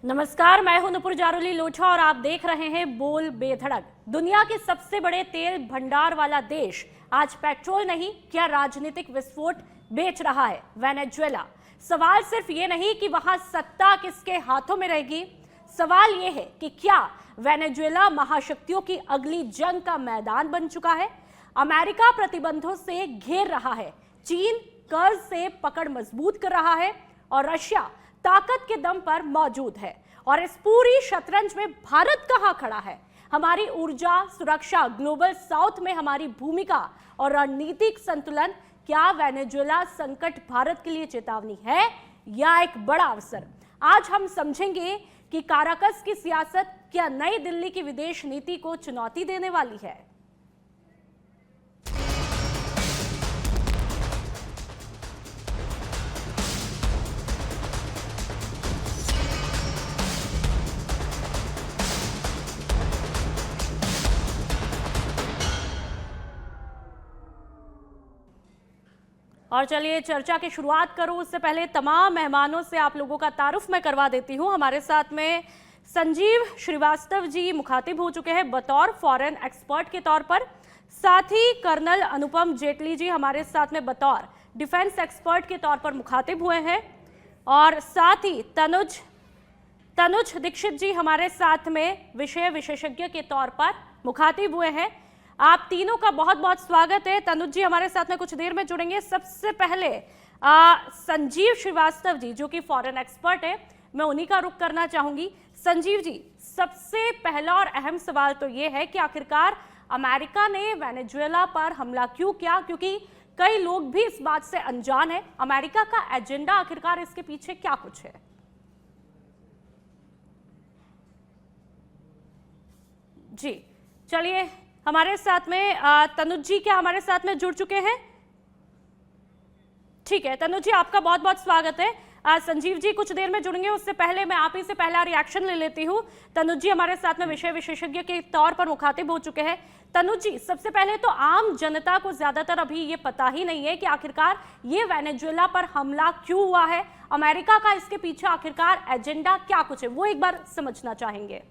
नमस्कार, मैं हूं नुपुर जारोली लोछा और आप देख रहे हैं बोल बेधड़क। दुनिया के सबसे बड़े तेल भंडार वाला देश आज पेट्रोल नहीं, क्या राजनीतिक विस्फोट बेच रहा है? वेनेजुएला। सवाल सिर्फ ये नहीं कि वहां सत्ता किसके हाथों में रहेगी, सवाल ये है कि क्या वेनेजुएला महाशक्तियों की अगली जंग का मैदान बन चुका है? अमेरिका प्रतिबंधों से घेर रहा है, चीन कर्ज से पकड़ मजबूत कर रहा है और रशिया ताकत के दम पर मौजूद है। और इस पूरी शतरंज में भारत कहां खड़ा है? हमारी ऊर्जा सुरक्षा, ग्लोबल साउथ में हमारी भूमिका और रणनीतिक संतुलन, क्या वेनेजुएला संकट भारत के लिए चेतावनी है या एक बड़ा अवसर? आज हम समझेंगे कि काराकस की सियासत क्या नई दिल्ली की विदेश नीति को चुनौती देने वाली है। और चलिए चर्चा की शुरुआत करूं उससे पहले तमाम मेहमानों से आप लोगों का तारुफ मैं करवा देती हूं। हमारे साथ में संजीव श्रीवास्तव जी मुखातिब हो चुके हैं बतौर फॉरेन एक्सपर्ट के तौर पर, साथ ही कर्नल अनुपम जेटली जी हमारे साथ में बतौर डिफेंस एक्सपर्ट के तौर पर मुखातिब हुए हैं, और साथ ही तनुज दीक्षित जी हमारे साथ में विषय विशेषज्ञ के तौर पर मुखातिब हुए हैं। आप तीनों का बहुत बहुत स्वागत है। तनुज जी हमारे साथ में कुछ देर में जुड़ेंगे। सबसे पहले संजीव श्रीवास्तव जी जो कि फॉरेन एक्सपर्ट है, मैं उन्हीं का रुख करना चाहूंगी। संजीव जी, सबसे पहला और अहम सवाल तो ये है कि आखिरकार अमेरिका ने वेनेजुएला पर हमला क्यों किया, क्योंकि कई लोग भी इस बात से अनजान है। अमेरिका का एजेंडा आखिरकार इसके पीछे क्या कुछ है? जी चलिए, हमारे साथ में तनुज जी क्या हमारे साथ में जुड़ चुके हैं? ठीक है तनुज जी, आपका बहुत बहुत स्वागत है। संजीव जी कुछ देर में जुड़ेंगे, उससे पहले मैं आप ही से पहला रिएक्शन ले लेती हूं। तनुज जी हमारे साथ में विषय विशेषज्ञ के तौर पर मुखातिब हो चुके हैं। तनुज जी, सबसे पहले तो आम जनता को ज्यादातर अभी ये पता ही नहीं है कि आखिरकार ये वेनेजुएला पर हमला क्यों हुआ है, अमेरिका का इसके पीछे आखिरकार एजेंडा क्या कुछ है, वो एक बार समझना चाहेंगे।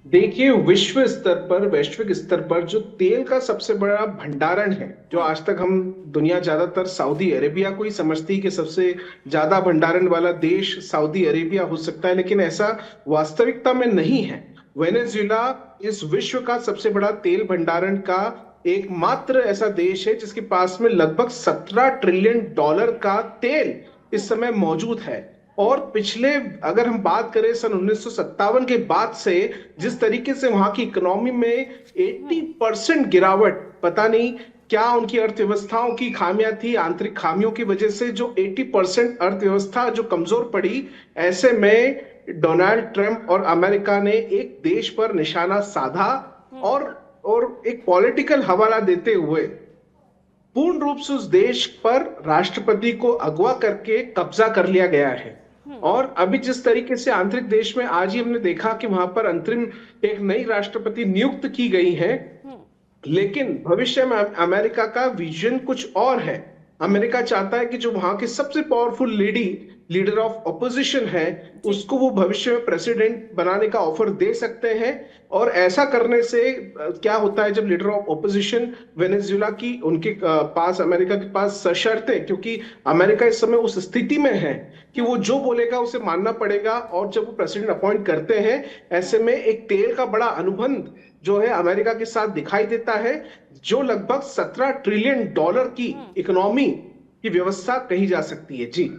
देखिए, विश्व स्तर पर, वैश्विक स्तर पर जो तेल का सबसे बड़ा भंडारण है, जो आज तक हम दुनिया ज्यादातर सऊदी अरेबिया को ही समझती है कि सबसे ज्यादा भंडारण वाला देश सऊदी अरेबिया हो सकता है, लेकिन ऐसा वास्तविकता में नहीं है। वेनेजुएला इस विश्व का सबसे बड़ा तेल भंडारण का एकमात्र ऐसा देश है जिसके पास में लगभग $17 ट्रिलियन का तेल इस समय मौजूद है। और पिछले, अगर हम बात करें सन 1957 के बाद से, जिस तरीके से वहां की इकोनॉमी में 80% गिरावट, पता नहीं क्या उनकी अर्थव्यवस्थाओं की खामियां थी, आंतरिक खामियों की वजह से जो 80% अर्थव्यवस्था जो कमजोर पड़ी, ऐसे में डोनाल्ड ट्रंप और अमेरिका ने एक देश पर निशाना साधा और एक पॉलिटिकल हवाला देते हुए पूर्ण रूप से उस देश पर राष्ट्रपति को अगवा करके कब्जा कर लिया गया है। और अभी जिस तरीके से आंतरिक देश में आज ही हमने देखा कि वहां पर अंतरिम एक नई राष्ट्रपति नियुक्त की गई है, लेकिन भविष्य में अमेरिका का विजन कुछ और है। अमेरिका चाहता है कि जो वहां के सबसे पावरफुल लीडर ऑफ ऑपोजिशन है, उसको वो भविष्य में प्रेसिडेंट बनाने का ऑफर दे सकते हैं। और ऐसा करने से क्या होता है, जब लीडर ऑफ ऑपोजिशन वेनेजुएला की उनके पास, अमेरिका के पास सशर्तें, क्योंकि अमेरिका इस समय उस स्थिति में है कि वो जो बोलेगा उसे मानना पड़ेगा, और जब वो प्रेसिडेंट अपॉइंट करते हैं, ऐसे में एक तेल का बड़ा अनुबंध जो है अमेरिका के साथ दिखाई देता है, जो लगभग $17 ट्रिलियन की इकोनॉमी की व्यवस्था कही जा सकती है। जी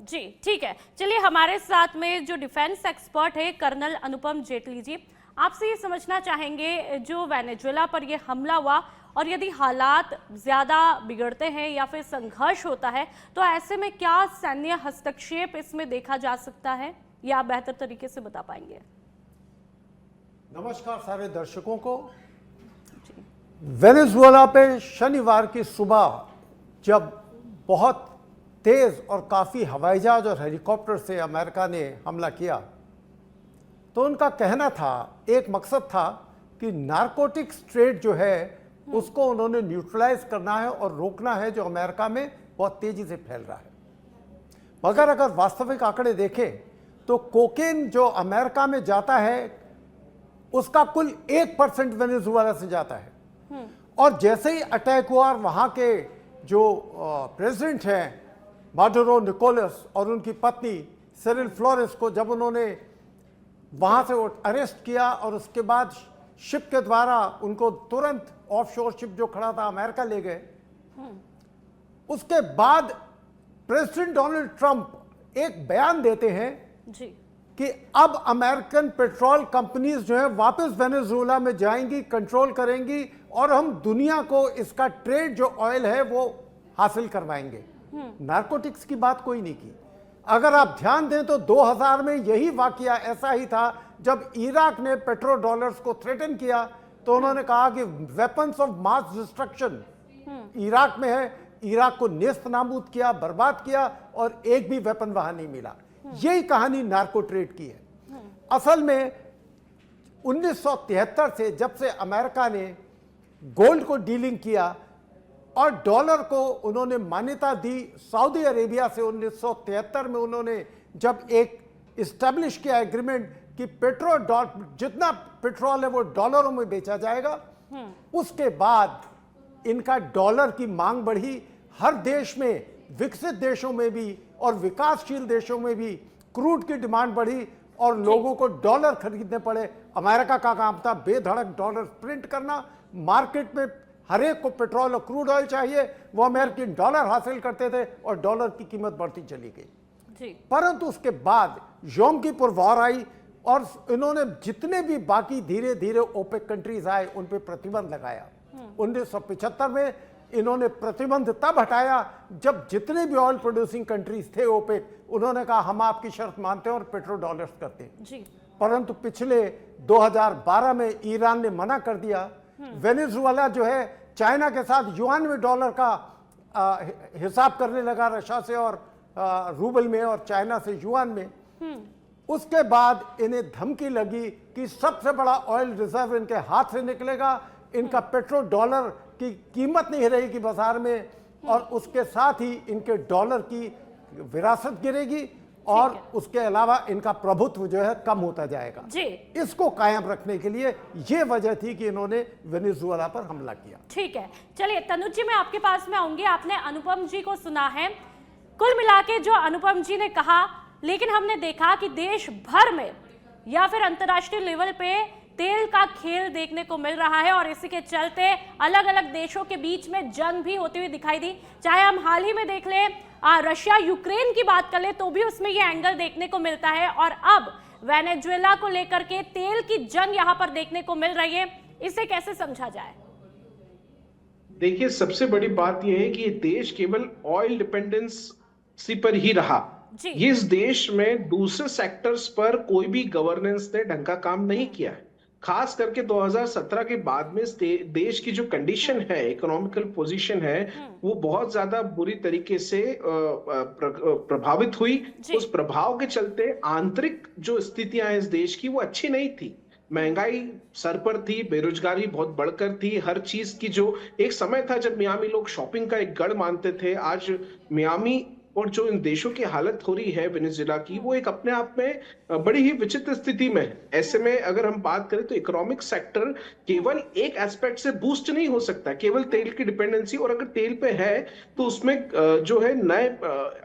जी ठीक है, चलिए हमारे साथ में जो डिफेंस एक्सपर्ट है कर्नल अनुपम जेटली जी, आपसे ये समझना चाहेंगे जो वेनेजुएला पर ये हमला हुआ, और यदि हालात ज्यादा बिगड़ते हैं या फिर संघर्ष होता है, तो ऐसे में क्या सैन्य हस्तक्षेप इसमें देखा जा सकता है, या आप बेहतर तरीके से बता पाएंगे? नमस्कार सारे दर्शकों को। वेनेजुएला पे शनिवार की सुबह जब बहुत तेज और काफी हवाई जहाज और हेलीकॉप्टर से अमेरिका ने हमला किया, तो उनका कहना था, एक मकसद था कि नारकोटिक्स ट्रेड जो है उसको उन्होंने न्यूट्रलाइज करना है और रोकना है, जो अमेरिका में बहुत तेजी से फैल रहा है। मगर अगर वास्तविक आंकड़े देखें तो कोकेन जो अमेरिका में जाता है उसका कुल 1% वेनेजुएला से जाता है। और जैसे ही अटैक हुआ और वहाँ के जो प्रेसिडेंट हैं माडुरो निकोलस और उनकी पत्नी सिरिल फ्लोरेस को जब उन्होंने वहाँ से अरेस्ट किया और उसके बाद शिप के द्वारा उनको तुरंत ऑफशोर शिप जो खड़ा था अमेरिका ले गए, उसके बाद प्रेसिडेंट डोनाल्ड ट्रंप एक बयान देते हैं जी कि अब अमेरिकन पेट्रोल कंपनीज जो है वापस वेनेजुएला में जाएंगी, कंट्रोल करेंगी और हम दुनिया को इसका ट्रेड जो ऑयल है वो हासिल करवाएंगे। नारकोटिक्स की बात कोई नहीं की। अगर आप ध्यान दें तो 2000 में यही वाकया ऐसा ही था जब इराक ने पेट्रो डॉलर्स को थ्रेटन किया तो उन्होंने कहा कि weapons of mass destruction Iraq में है, इराक को नेस्त नाबूद किया, बर्बाद किया और एक भी वेपन वहां नहीं मिला। यही कहानी नार्को ट्रेड की है। असल में 1973 से जब से अमेरिका ने गोल्ड को डीलिंग किया और डॉलर को उन्होंने मान्यता दी, सऊदी अरेबिया से 1973 में उन्होंने जब एक इस्टेब्लिश किया एग्रीमेंट कि जितना पेट्रोल है वो डॉलरों में बेचा जाएगा, उसके बाद इनका डॉलर की मांग बढ़ी। हर देश में, विकसित देशों में भी और विकासशील देशों में भी क्रूड की डिमांड बढ़ी और लोगों को डॉलर खरीदने पड़े। अमेरिका का काम था बेधड़क डॉलर प्रिंट करना, मार्केट में हर एक को पेट्रोल और क्रूड ऑयल चाहिए, वो अमेरिकन डॉलर हासिल करते थे और डॉलर की कीमत बढ़ती चली गई। परंतु उसके बाद योम किपुर वॉर आई और इन्होंने जितने भी बाकी धीरे धीरे ओपेक कंट्रीज आए उन पे प्रतिबंध लगाया। 1975 में इन्होंने प्रतिबंध तब हटाया जब जितने भी ऑयल प्रोड्यूसिंग कंट्रीज थे ओपेक, उन्होंने कहा हम आपकी शर्त मानते हैं और पेट्रो डॉलर्स करते हैं जी। परंतु पिछले 2012 में ईरान ने मना कर दिया। वेनेजुएला जो है चाइना के साथ युआन में डॉलर का हिसाब करने लगा, रशिया से और रूबल में और चाइना से युआन में। उसके बाद इन्हें धमकी लगी कि सबसे बड़ा ऑयल रिजर्व इनके हाथ से निकलेगा, इनका पेट्रो डॉलर की कीमत नहीं रहेगी बाजार में और उसके साथ ही इनके डॉलर की विरासत गिरेगी और उसके अलावा इनका प्रभुत्व जो है कम होता जाएगा जी। इसको कायम रखने के लिए ये वजह थी कि इन्होंने वेनेजुएला पर हमला किया। ठीक है, चलिए तनुज जी मैं आपके पास में आऊंगी। आपने अनुपम जी को सुना है, कुल मिला के जो अनुपम जी ने कहा, लेकिन हमने देखा कि देश भर में या फिर अंतर्राष्ट्रीय लेवल पे तेल का खेल देखने को मिल रहा है और इसी के चलते अलग अलग देशों के बीच में जंग भी होती हुई दिखाई दी। चाहे हम हाल ही में देख लें रशिया यूक्रेन की बात कर ले तो भी उसमें ये एंगल देखने को मिलता है और अब वेनेजुएला को लेकर के तेल की जंग यहां पर देखने को मिल रही है। इसे कैसे समझा जाए? देखिए, सबसे बड़ी बात यह है कि ये देश केवल ऑयल डिपेंडेंसी पर ही रहा। ये इस देश में दूसरे सेक्टर्स पर कोई भी गवर्नेंस ने ढंग का काम नहीं किया है। खास करके 2017 के बाद में देश की जो कंडीशन है, इकोनॉमिकल पोजीशन है, वो बहुत ज्यादा बुरी तरीके से प्रभावित हुई। उस प्रभाव के चलते आंतरिक जो स्थितियां हैं इस देश की वो अच्छी नहीं थी। महंगाई सर पर थी, बेरोजगारी बहुत बढ़कर थी, हर चीज की जो एक समय था जब मियामी लोग शॉपिंग का एक गढ़ मानते थे, आज मियामी और जो इन देशों की हालत हो रही है वेनेजुएला की, वो एक अपने आप में बड़ी ही विचित्र स्थिति में है। ऐसे में अगर हम बात करें तो इकोनॉमिक सेक्टर केवल एक एस्पेक्ट से बूस्ट नहीं हो सकता, केवल तेल की डिपेंडेंसी, और अगर तेल पे है तो उसमें जो है नए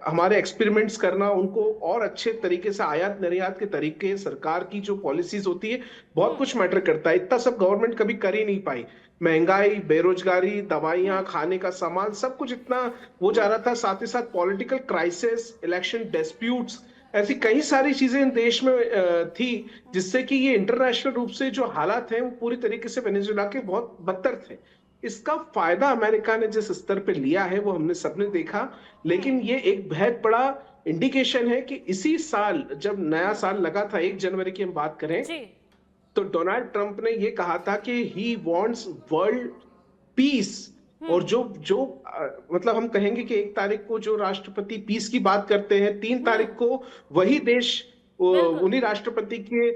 हमारे एक्सपेरिमेंट्स करना, उनको और अच्छे तरीके से आयात निर्यात के तरीके, सरकार की जो पॉलिसीज होती है, बहुत कुछ मैटर करता है। इतना सब गवर्नमेंट कभी कर ही नहीं पाई। महंगाई, बेरोजगारी, दवाइयां, खाने का सामान, सब कुछ इतना हो जा रहा था। साथ ही साथ पॉलिटिकल क्राइसिस, इलेक्शन डिस्प्यूट्स, ऐसी कई सारी चीजें इन देश में थी जिससे कि ये इंटरनेशनल रूप से जो हालात हैं वो पूरी तरीके से वेनेजुएला के बहुत बदतर थे। इसका फायदा अमेरिका ने जिस स्तर पे लिया है वो हमने सबने देखा, लेकिन ये एक बहुत बड़ा इंडिकेशन है कि इसी साल जब नया साल लगा था, 1 जनवरी की हम बात करें, तो डोनाल्ड ट्रंप ने ये कहा था कि ही वांट्स वर्ल्ड पीस, और जो मतलब हम कहेंगे कि 1 तारीख को जो राष्ट्रपति पीस की बात करते हैं, 3 तारीख को वही देश उन्हीं राष्ट्रपति के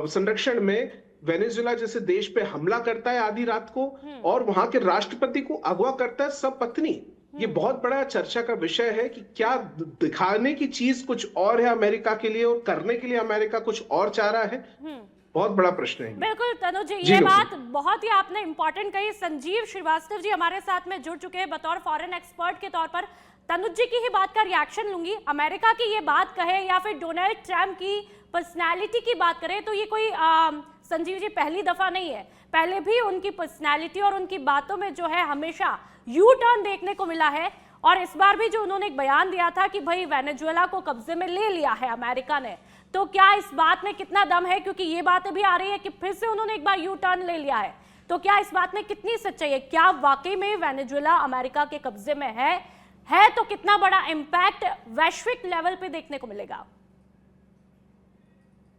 संरक्षण में वेनेजुएला जैसे देश पे हमला करता है आधी रात को, और वहां के राष्ट्रपति को अगवा करता है सब पत्नी। ये बहुत बड़ा चर्चा का विषय है कि क्या दिखाने की चीज कुछ और है अमेरिका के लिए और करने के लिए अमेरिका कुछ और चाह रहा है। बहुत बड़ा प्रश्न है। बिल्कुल तनुज जी, जी ये डॉक्टर। बात बहुत ही आपने इंपॉर्टेंट कही। संजीव श्रीवास्तव जी हमारे साथ में जुड़ चुके हैं बतौर फॉरेन एक्सपर्ट के तौर पर। तनुज जी की ही बात का रिएक्शन लूंगी। अमेरिका की ये बात कहे या फिर डोनाल्ड ट्रंप की पर्सनैलिटी की बात करें तो ये कोई संजीव जी पहली दफा नहीं है। पहले भी उनकी पर्सनैलिटी और उनकी बातों में जो है हमेशा यू टर्न देखने को मिला है। और इस बार भी जो उन्होंने एक बयान दिया था कि भाई वेनेजुएला को कब्जे में ले लिया है अमेरिका ने, तो क्या इस बात में कितना दम है? क्योंकि ये बातें भी आ रही है कि फिर से उन्होंने एक बार यू टर्न ले लिया है, तो क्या इस बात में कितनी सच्चाई है? क्या वाकई में वेनेजुएला अमेरिका के कब्जे में है तो कितना बड़ा इंपैक्ट वैश्विक लेवल पे देखने को मिलेगा?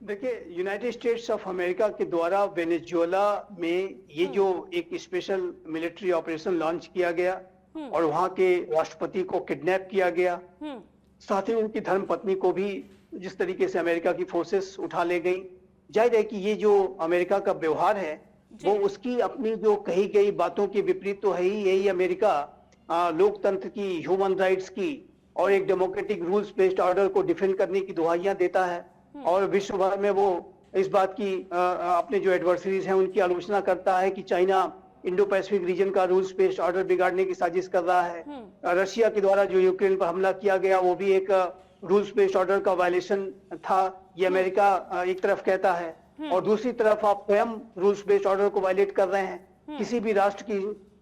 देखिए, यूनाइटेड स्टेट्स ऑफ अमेरिका के द्वारा वेनेजुएला में ये जो एक स्पेशल मिलिट्री ऑपरेशन लॉन्च किया गया और वहां के राष्ट्रपति को किडनैप किया गया, साथ ही उनकी धर्मपत्नी को भी जिस तरीके से अमेरिका की फोर्सेस उठा ले गई, जाहिर है कि ये जो अमेरिका का व्यवहार है वो उसकी अपनी जो कही गई बातों के विपरीत तो है ही। यही अमेरिका लोकतंत्र की, ह्यूमन राइट्स की और एक डेमोक्रेटिक रूल्स बेस्ड ऑर्डर को डिफेंड करने की दुहाइयां देता है और विश्व भर में वो इस बात की अपने जो एडवर्सरीज हैं उनकी आलोचना करता है कि चाइना इंडो पैसिफिक रीजन का रूल्स बेस्ड ऑर्डर बिगाड़ने की साजिश कर रहा है। रशिया के द्वारा जो यूक्रेन पर हमला किया गया वो भी एक रूल्स बेस्ड ऑर्डर का वायलेशन था, ये अमेरिका एक तरफ कहता है, और दूसरी तरफ आप स्वयं रूल्स बेस्ड ऑर्डर को वायलेट कर रहे हैं। किसी भी राष्ट्र की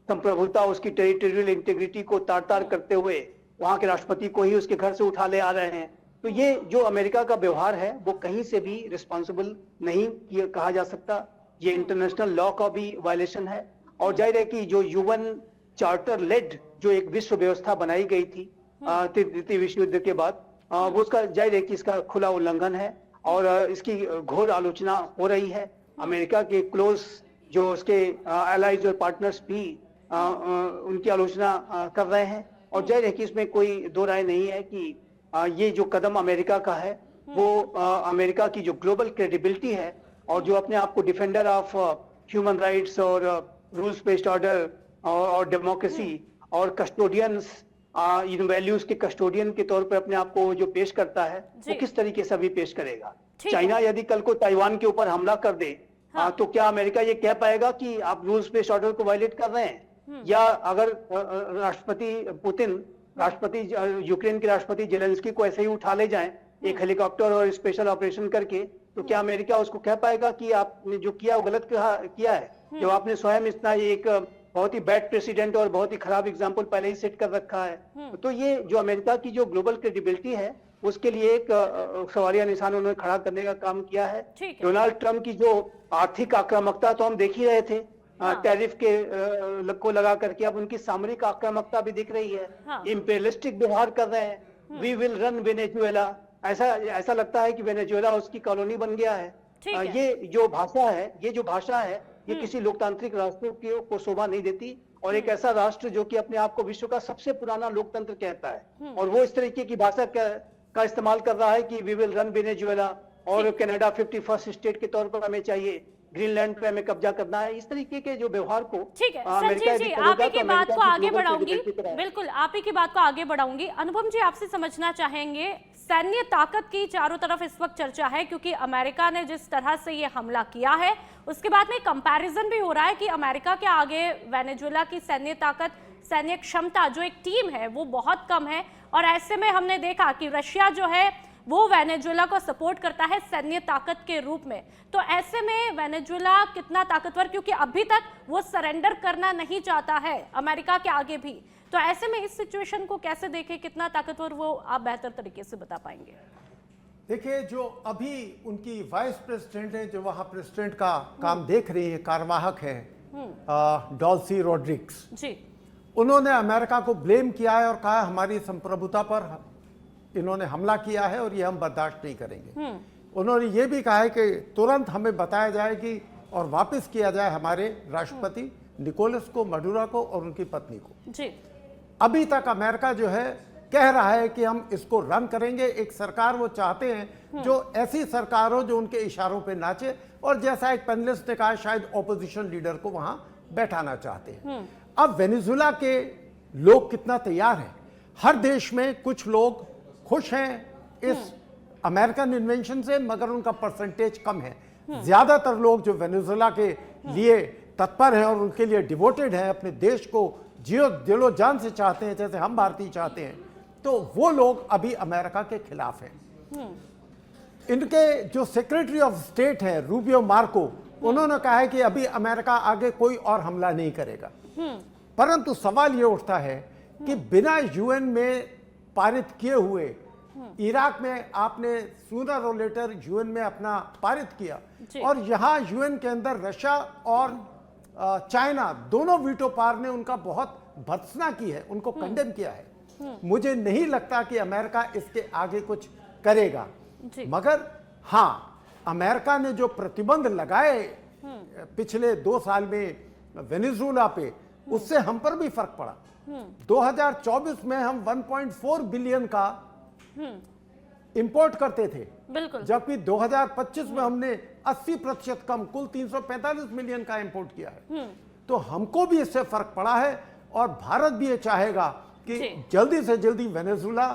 संप्रभुता, उसकी टेरिटोरियल इंटीग्रिटी को तार तार करते हुए वहां के राष्ट्रपति को ही उसके घर से उठा ले आ रहे हैं। तो ये जो अमेरिका का व्यवहार है वो कहीं से भी रिस्पॉन्सिबल नहीं कहा जा सकता। ये इंटरनेशनल लॉ का भी वायलेशन है और जाहिर है कि जो यूएन चार्टर लेड जो एक विश्व व्यवस्था बनाई गई थी द्वितीय विश्व युद्ध के बाद, वो उसका जाहिर है कि इसका खुला उल्लंघन है और इसकी घोर आलोचना हो रही है। अमेरिका के क्लोज जो उसके एलाइज और पार्टनर्स भी उनकी आलोचना कर रहे हैं और जाहिर है कि इसमें कोई दो राय नहीं है कि ये जो कदम अमेरिका का है वो अमेरिका की जो ग्लोबल क्रेडिबिलिटी है और जो अपने आप को डिफेंडर ऑफ ह्यूमन राइट्स और रूल्स बेस्ड ऑर्डर और डेमोक्रेसी और कस्टोडियंस इन वैल्यूज के कस्टोडियन के तौर पर अपने आप को जो पेश करता है वो किस तरीके से भी पेश करेगा। चाइना यदि कल को ताइवान के ऊपर हमला कर दे तो क्या अमेरिका ये कह पाएगा कि आप रूल्स बेस्ड ऑर्डर को वायलेट कर रहे हैं? या अगर राष्ट्रपति पुतिन यूक्रेन के राष्ट्रपति जेलेंस्की को ऐसे ही उठा ले जाएं एक हेलीकॉप्टर और स्पेशल ऑपरेशन करके, तो क्या अमेरिका उसको कह पाएगा कि आपने जो किया वो गलत किया है? जब आपने स्वयं इतना एक बहुत ही बैड प्रेसिडेंट और बहुत ही खराब एग्जाम्पल पहले ही सेट कर रखा है। तो ये जो अमेरिका की जो ग्लोबल क्रेडिबिलिटी है उसके लिए एक सवालिया निशान उन्होंने खड़ा करने का काम किया है। डोनाल्ड ट्रंप की जो आर्थिक आक्रामकता तो हम देख ही रहे थे, टैरिफ के को लगा करके, अब उनकी सामरिक आक्रामकता भी दिख रही है। इंपेरियलिस्टिक व्यवहार कर रहे हैं। वी विल रन वेनेजुएला, ऐसा लगता है कि वेनेजुएला उसकी कॉलोनी बन गया है। ये जो भाषा है ये किसी लोकतांत्रिक राष्ट्र को शोभा नहीं देती और एक ऐसा राष्ट्र जो कि अपने आप को विश्व का सबसे पुराना लोकतंत्र कहता है और वो इस तरीके की भाषा का इस्तेमाल कर रहा है कि वी विल रन वेनेजुएला और कनाडा 51st स्टेट के तौर पर हमें चाहिए, ग्रीनलैंड पे हमें कब्जा करना है। इस तरीके के जो व्यवहार को ठीक है संजीव जी, आप ही की बात को आगे बढ़ाऊंगी, बिल्कुल आप ही की बात को आगे बढ़ाऊंगी। अनुपम जी, आपसे समझना चाहेंगे, सैन्य ताकत की चारों तरफ इस वक्त चर्चा है क्योंकि अमेरिका ने जिस तरह से ये हमला किया है उसके बाद में कंपैरिजन भी हो रहा है कि अमेरिका के आगे वेनेजुएला की सैन्य ताकत, सैन्य क्षमता जो एक टीम है वो बहुत कम है और ऐसे में हमने देखा कि रशिया जो है वो वेनेजुएला को सपोर्ट करता है सैन्य ताकत के रूप में। तो ऐसे में वेनेजुएला कितना ताकतवर, क्योंकि अभी तक वो सरेंडर करना नहीं चाहता है अमेरिका के आगे भी, तो ऐसे में इस सिचुएशन को कैसे देखें, कितना ताकतवर वो आप बेहतर तरीके से बता पाएंगे? देखिए, जो अभी उनकी वाइस प्रेसिडेंट है जो वहाँ प्रेसिडेंट का काम देख रही है, कार्यवाहक है डॉल्सी रोड्रिग्स जी, उन्होंने अमेरिका को ब्लेम किया है और कहा हमारी संप्रभुता पर इन्होंने हमला किया है और ये हम बर्दाश्त नहीं करेंगे। उन्होंने ये भी कहा है कि तुरंत हमें बताया जाए कि और वापस किया जाए हमारे राष्ट्रपति निकोलस को, मडुरा को और उनकी पत्नी को जी। अभी तक अमेरिका जो है कह रहा है कि हम इसको रन करेंगे। एक सरकार वो चाहते हैं जो ऐसी सरकार हो जो उनके इशारों पे नाचे और जैसा एक पैनलिस्ट ने कहा शायद ऑपोजिशन लीडर को वहां बैठाना चाहते हैं। अब वेनेजुएला के लोग कितना तैयार हैं। हर देश में कुछ लोग खुश हैं इस अमेरिकन इन्वेंशन से, मगर उनका परसेंटेज कम है। ज्यादातर लोग जो वेनेजुएला के लिए तत्पर हैं और उनके लिए डिवोटेड हैं, अपने देश को दिलो जान से चाहते हैं, जैसे हम भारतीय चाहते हैं, तो वो लोग अभी अमेरिका के खिलाफ हैं। इनके जो सेक्रेटरी ऑफ स्टेट हैं रूबियो मार्को, उन्होंने कहा है कि अभी अमेरिका आगे कोई और हमला नहीं करेगा। परंतु सवाल ये उठता है कि बिना यूएन में पारित किए हुए इराक में आपने सूनर और लेटर यूएन में अपना पारित किया, और यहां यूएन के अंदर रशिया और चाइना दोनों वीटो पावर ने उनका बहुत भर्त्सना की है, उनको कंडेम किया है। मुझे नहीं लगता कि अमेरिका इसके आगे कुछ करेगा, मगर हाँ, अमेरिका ने जो प्रतिबंध लगाए पिछले 2 साल में वेनेजुएला पे, उससे हम पर भी फर्क पड़ा। 2024 में हम 1.4 बिलियन का इंपोर्ट करते थे, बिल्कुल, जबकि 2025 में हमने 80% कम, कुल 345 मिलियन का इंपोर्ट किया है। तो हमको भी इससे फर्क पड़ा है, और भारत भी ये चाहेगा कि जल्दी से जल्दी वेनेजुएला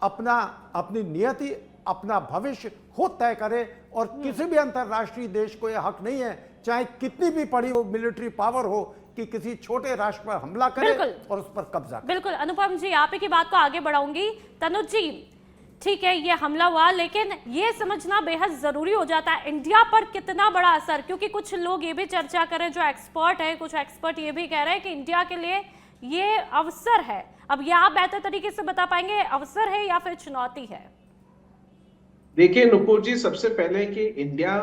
अपनी नियति, अपना भविष्य खुद तय करे, और किसी भी अंतरराष्ट्रीय देश को यह हक नहीं है, चाहे कितनी भी बड़ी हो मिलिट्री पावर हो, कि किसी छोटे राष्ट्र पर हमला करे और उस पर कब्जा करे। बिल्कुल अनुपम जी, आप ही की बात को आगे बढ़ाऊंगी। तनुज जी, ठीक है, ये हमला हुआ, लेकिन ये समझना बेहद जरूरी हो जाता है इंडिया पर कितना बड़ा असर, क्योंकि कुछ लोग ये भी चर्चा करें, जो एक्सपर्ट है, कुछ एक्सपर्ट ये भी कह रहे हैं कि इंडिया के लिए ये अवसर है। अब ये आप बेहतर तरीके से बता पाएंगे, अवसर है या फिर चुनौती है? देखिए नुपुर जी, सबसे पहले कि इंडिया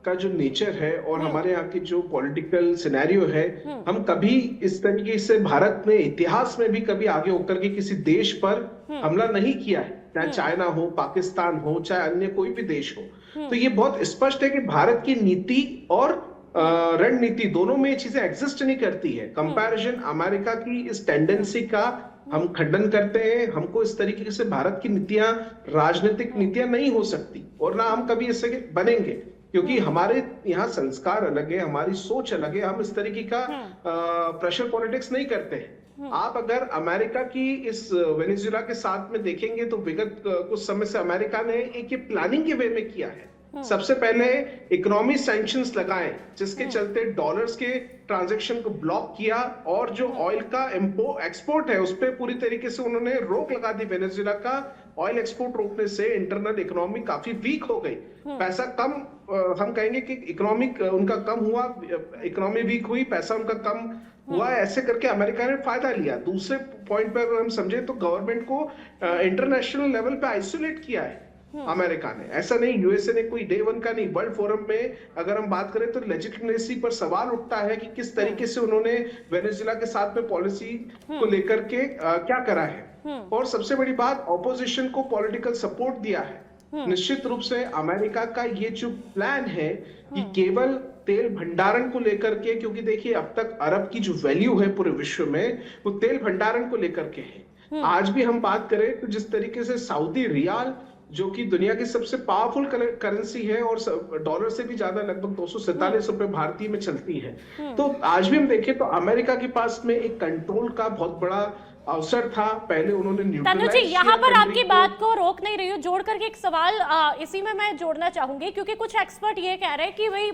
का जो नेचर है और हमारे यहाँ की जो पॉलिटिकल सिनेरियो है, हम कभी इस तरीके से भारत ने इतिहास में भी कभी आगे होकर के किसी देश पर हमला नहीं किया है, चाहे चाइना हो, पाकिस्तान हो, चाहे अन्य कोई भी देश हो। तो ये बहुत स्पष्ट है कि भारत की नीति और रणनीति दोनों में ये चीजें एग्जिस्ट नहीं करती है। कंपैरिजन अमेरिका की इस टेंडेंसी का हम खंडन करते हैं। हमको इस तरीके से भारत की नीतियां राजनीतिक नीतियां नहीं हो सकती, और ना हम कभी इससे बनेंगे, क्योंकि हमारे यहाँ संस्कार अलग है, हमारी सोच अलग है। हम इस तरीके का प्रेशर पॉलिटिक्स नहीं करते हैं। आप अगर अमेरिका की इस वेनेजुएला के साथ में देखेंगे तो विगत कुछ समय से अमेरिका ने एक ये प्लानिंग के वे में किया है। सबसे पहले इकोनॉमी सैंक्शंस लगाए, जिसके चलते डॉलर्स के ट्रांजैक्शन को ब्लॉक किया, और जो ऑयल का एक्सपोर्ट है उस पर पूरी तरीके से उन्होंने रोक लगा दी। वेनेजुएला का ऑयल एक्सपोर्ट रोकने से इंटरनल इकोनॉमी काफी वीक हो गई, पैसा कम, हम कहेंगे कि इकोनॉमिक उनका कम हुआ, इकोनॉमी वीक हुई, पैसा उनका कम हुआ। ऐसे करके अमेरिका ने फायदा लिया। दूसरे पॉइंट पर अगर हम समझे तो गवर्नमेंट को इंटरनेशनल लेवल पे आइसोलेट किया है अमेरिका ने। ऐसा नहीं, यूएसए ने कोई डे वन का नहीं, वर्ल्ड फोरम में अगर हम बात करें तो लेजिटिमेसी पर सवाल उठता है कि किस तरीके से उन्होंने वेनेजुएला के साथ में पॉलिसी को लेकर के क्या करा है। और सबसे बड़ी बात, ऑपोजिशन को पॉलिटिकल सपोर्ट दिया है। निश्चित रूप से अमेरिका का ये जो प्लान है कि केवल तेल भंडारण को लेकर के, क्योंकि देखिए अब तक अरब की जो वैल्यू है पूरे विश्व में वो तेल भंडारण को लेकर के है। आज भी हम बात करें तो जिस तरीके से सऊदी रियाल, जो कि दुनिया की सबसे पावरफुल करेंसी है और डॉलर से भी ज्यादा लगभग 247 रुपए भारतीय में चलती है, तो आज भी हम देखें तो अमेरिका के पास में एक कंट्रोल का बहुत बड़ा अवसर था। पहले उन्होंने तनु जी, यहाँ पर आपकी बात को रोक नहीं रही हूँ, जोड़ करके एक सवाल इसी में मैं जोड़ना चाहूंगी, क्योंकि कुछ एक्सपर्ट ये कह रहे हैं कि भाई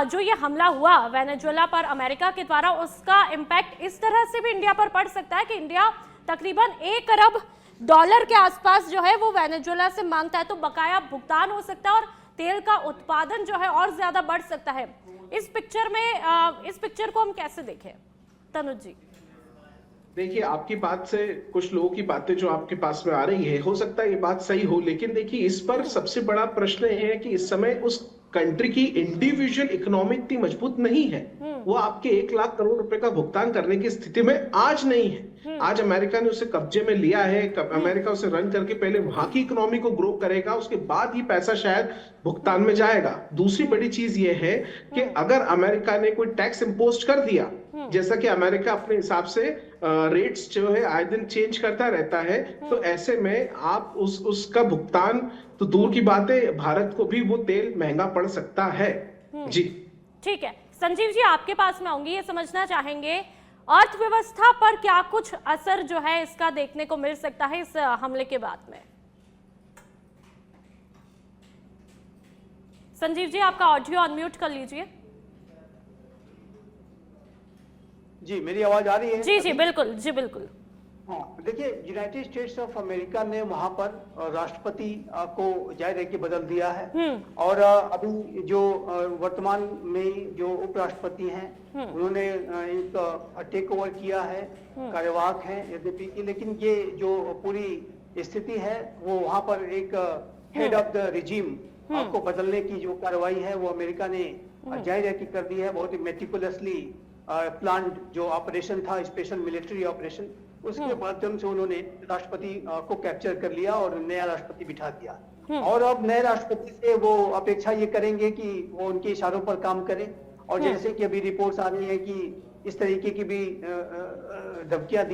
जो ये हमला हुआ वेनेजुएला पर अमेरिका के द्वारा, उसका इम्पैक्ट इस तरह से भी इंडिया पर पड़ सकता है कि इंडिया तकरीबन $1 अरब के आसपास जो है वो वेनेजुएला से मांगता है, तो बकाया भुगतान हो सकता है और तेल का उत्पादन जो है और ज्यादा बढ़ सकता है। इस पिक्चर को हम कैसे देखें तनुज जी? देखिए, आपकी बात से कुछ लोगों की बातें जो आपके पास में आ रही है, हो सकता है ये बात सही हो, लेकिन देखिए इस पर सबसे बड़ा प्रश्न है कि इस समय उस कंट्री की इंडिविजुअल इकोनॉमी इतनी मजबूत नहीं है। वो आपके 1 लाख करोड़ रुपए का भुगतान करने की स्थिति में आज नहीं है। आज अमेरिका ने उसे कब्जे में लिया है। अमेरिका उसे रन करके पहले वहां की इकोनॉमी को ग्रो करेगा, उसके बाद ही पैसा शायद भुगतान में जाएगा। दूसरी बड़ी चीज ये है कि अगर अमेरिका ने कोई टैक्स इंपोज कर दिया, जैसा कि अमेरिका अपने हिसाब से रेट्स जो है आए दिन चेंज करता रहता है, तो ऐसे में आप उसका भुगतान तो दूर की बात है, भारत को भी वो तेल महंगा पड़ सकता है। जी ठीक है, संजीव जी आपके पास में आऊंगी, ये समझना चाहेंगे अर्थव्यवस्था पर क्या कुछ असर जो है इसका देखने को मिल सकता है इस हमले के बाद में? संजीव जी, आपका ऑडियो अनम्यूट कर लीजिए। जी, मेरी आवाज आ रही है? जी जी बिल्कुल, जी बिल्कुल। हाँ, देखिए, यूनाइटेड स्टेट्स ऑफ अमेरिका ने वहां पर राष्ट्रपति को जाहिर है कि बदल दिया है। और अभी जो वर्तमान में जो उपराष्ट्रपति हैं उन्होंने एक टेक ओवर किया है, कार्यवाहक हैं यद्यपि कि, लेकिन ये जो पूरी स्थिति है वो वहां पर एक हेड ऑफ द रिजीम को बदलने की जो कार्रवाई है वो अमेरिका ने जाहिर है कि कर दी है। बहुत ही मेटिकुलसली प्लान जो ऑपरेशन था, स्पेशल मिलिट्री ऑपरेशन, उसके माध्यम से उन्होंने राष्ट्रपति को कैप्चर कर लिया और नया राष्ट्रपति बिठा दिया। और अब नए राष्ट्रपति से वो अपेक्षा ये करेंगे कि वो उनके इशारों पर काम करे। और जैसे कि अभी रिपोर्ट्स आ रही है कि इस तरीके की भी धमकियां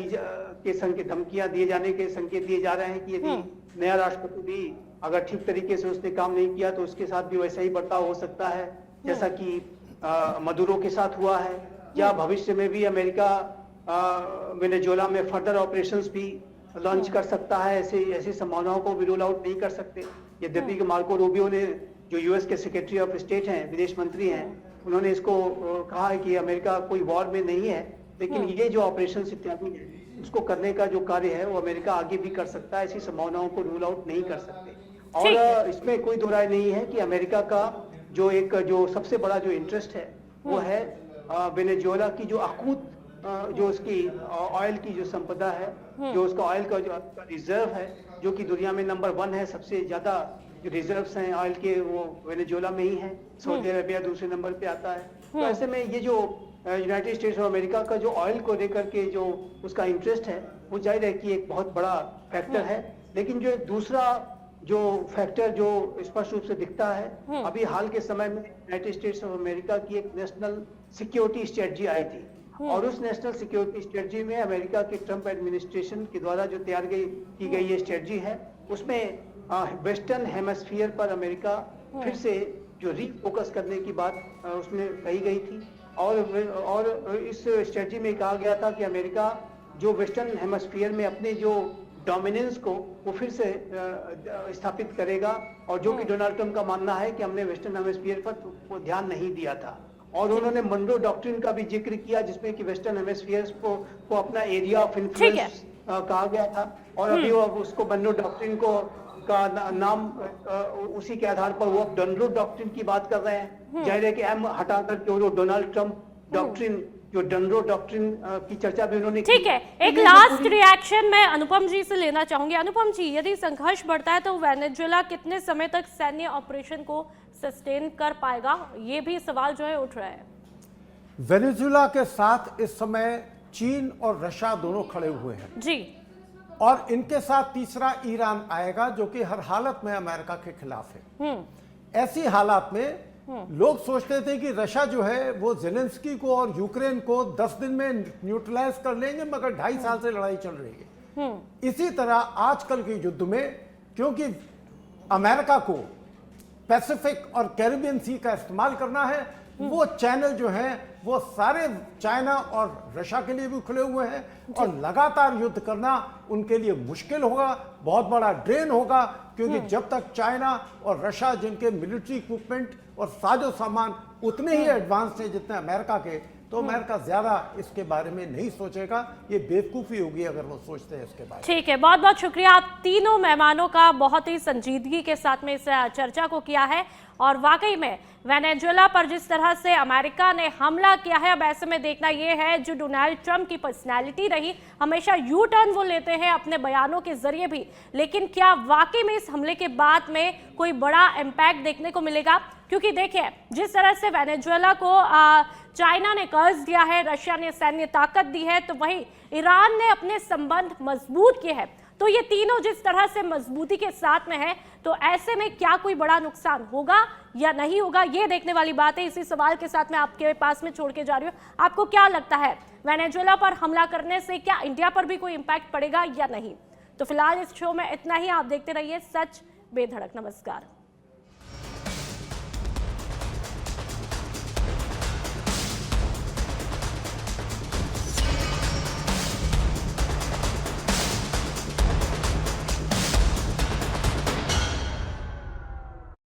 दिए जाने के संकेत दिए जा रहे हैं कि यदि नया राष्ट्रपति भी अगर ठीक तरीके से उसने काम नहीं किया तो उसके साथ भी वैसा ही बर्ताव हो सकता है जैसा कि मदुरो के साथ हुआ है, या भविष्य में भी अमेरिका वेनेजुएला में फर्दर ऑपरेशंस भी लॉन्च कर सकता है। ऐसी संभावनाओं को भी रूल आउट नहीं कर सकते। यद्यपि कि मार्को रूबियो ने, जो यूएस के सेक्रेटरी ऑफ स्टेट हैं, विदेश मंत्री हैं, उन्होंने इसको कहा है कि अमेरिका कोई वॉर में नहीं है, लेकिन ये जो ऑपरेशन इत्यादि है उसको करने का जो कार्य है वो अमेरिका आगे भी कर सकता है। ऐसी संभावनाओं को रूल आउट नहीं कर सकते। और इसमें कोई दो राय नहीं है कि अमेरिका का जो सबसे बड़ा जो इंटरेस्ट है वो है वेनेजुएला की जो अकूत जो उसकी ऑयल की जो संपदा है, जो उसका ऑयल का जो रिजर्व है, जो कि दुनिया में नंबर 1 है, सबसे ज्यादा जो रिजर्व्स हैं ऑयल के वो वेनेजुएला में ही है। सऊदी अरेबिया दूसरे नंबर पे आता है। तो ऐसे में ये जो यूनाइटेड स्टेट्स ऑफ अमेरिका का जो ऑयल को लेकर के जो उसका इंटरेस्ट है वो जाहिर है कि एक बहुत बड़ा फैक्टर है। लेकिन जो दूसरा जो फैक्टर जो स्पष्ट रूप से दिखता है, अभी हाल के समय में यूनाइटेड स्टेट्स ऑफ अमेरिका की एक नेशनल सिक्योरिटी स्ट्रेटजी आई थी। और उस नेशनल सिक्योरिटी स्ट्रेटजी में अमेरिका के ट्रंप एडमिनिस्ट्रेशन के द्वारा जो तैयार की गई ये स्ट्रेटजी है, उसमें वेस्टर्न हेमिस्फीयर पर अमेरिका फिर से जो रीफोकस करने की बात उसमें कही गई थी। और इस स्ट्रेटजी में कहा गया था कि अमेरिका जो वेस्टर्न हेमिस्फीयर में अपने जो डोमिनेंस को वो फिर से स्थापित करेगा, और जो कि डोनाल्ड ट्रंप का मानना है कि हमने वेस्टर्न हेमिस्फीयर पर वो ध्यान नहीं दिया था। और उन्होंने मनरो डॉक्ट्रिन का भी जिक्र किया जिसमें कि वेस्टर्न हेमिस्फीयर को अपना एरिया ऑफ इन्फ्लुएंस कहा गया था। और अभी वो उसको मनरो डॉक्ट्रिन का नाम उसी के आधार पर वो अब डनरो डॉक्ट्रिन की बात कर रहे हैं। जाहिर है कि एम हटा करके वो डोनाल्ड ट्रंप डॉक्ट्रिन, जो डनरो डॉक्ट्रिन की चर्चा भी उन्होंने ठीक है। एक लास्ट रिएक्शन मैं अनुपम जी से लेना चाहूंगी। अनुपम जी, यदि संघर्ष बढ़ता है तो वेनेजुएला कितने समय तक सैन्य ऑपरेशन को सस्टेन कर पाएगा, ये भी सवाल जो है उठ रहा है। वेनेजुएला के साथ इस समय चीन और रशिया दोनों खड़े हुए हैं जी, और इनके साथ तीसरा ईरान आएगा जो कि हर हालत में अमेरिका के खिलाफ है। ऐसी हालात में लोग सोचते थे कि रशिया जो है वो जेलेंस्की को और यूक्रेन को 10 दिन में न्यूट्रलाइज कर लेंगे, मगर 2.5 साल से लड़ाई चल रही है। इसी तरह आजकल के युद्ध में, क्योंकि अमेरिका को पैसिफिक और कैरिबियन सी का इस्तेमाल करना है, वो चैनल जो है वो सारे चाइना और रशिया के लिए भी खुले हुए हैं, और लगातार युद्ध करना उनके लिए मुश्किल होगा, बहुत बड़ा ड्रेन होगा। क्योंकि जब तक चाइना और रशिया, जिनके मिलिट्री इक्विपमेंट और साजो सामान उतने ही एडवांस हैं जितने अमेरिका के, तो अमेरिका ज्यादा इसके बारे में नहीं सोचेगा। ये बेवकूफ़ी होगी अगर वो सोचते हैं इसके बारे में। ठीक है, बहुत बहुत शुक्रिया आप तीनों मेहमानों का, बहुत ही संजीदगी के साथ में इस चर्चा को किया है। और वाकई में वेनेजुएला पर जिस तरह से अमेरिका ने हमला किया है, अब ऐसे में देखना यह है जो डोनाल्ड ट्रंप की पर्सनैलिटी रही, हमेशा यू टर्न वो लेते हैं अपने बयानों के जरिए भी, लेकिन क्या वाकई में इस हमले के बाद में कोई बड़ा इम्पैक्ट देखने को मिलेगा? क्योंकि देखिए जिस तरह से वेनेजुएला को चाइना ने कर्ज दिया है, रशिया ने सैन्य ताकत दी है, तो वहीं ईरान ने अपने संबंध मजबूत किए हैं। तो ये तीनों जिस तरह से मजबूती के साथ में है, तो ऐसे में क्या कोई बड़ा नुकसान होगा या नहीं होगा, ये देखने वाली बात है। इसी सवाल के साथ मैं आपके पास में छोड़ के जा रही हूँ, आपको क्या लगता है वेनेजुएला पर हमला करने से क्या इंडिया पर भी कोई इम्पैक्ट पड़ेगा या नहीं? तो फिलहाल इस शो में इतना ही। आप देखते रहिए सच बेधड़क। नमस्कार।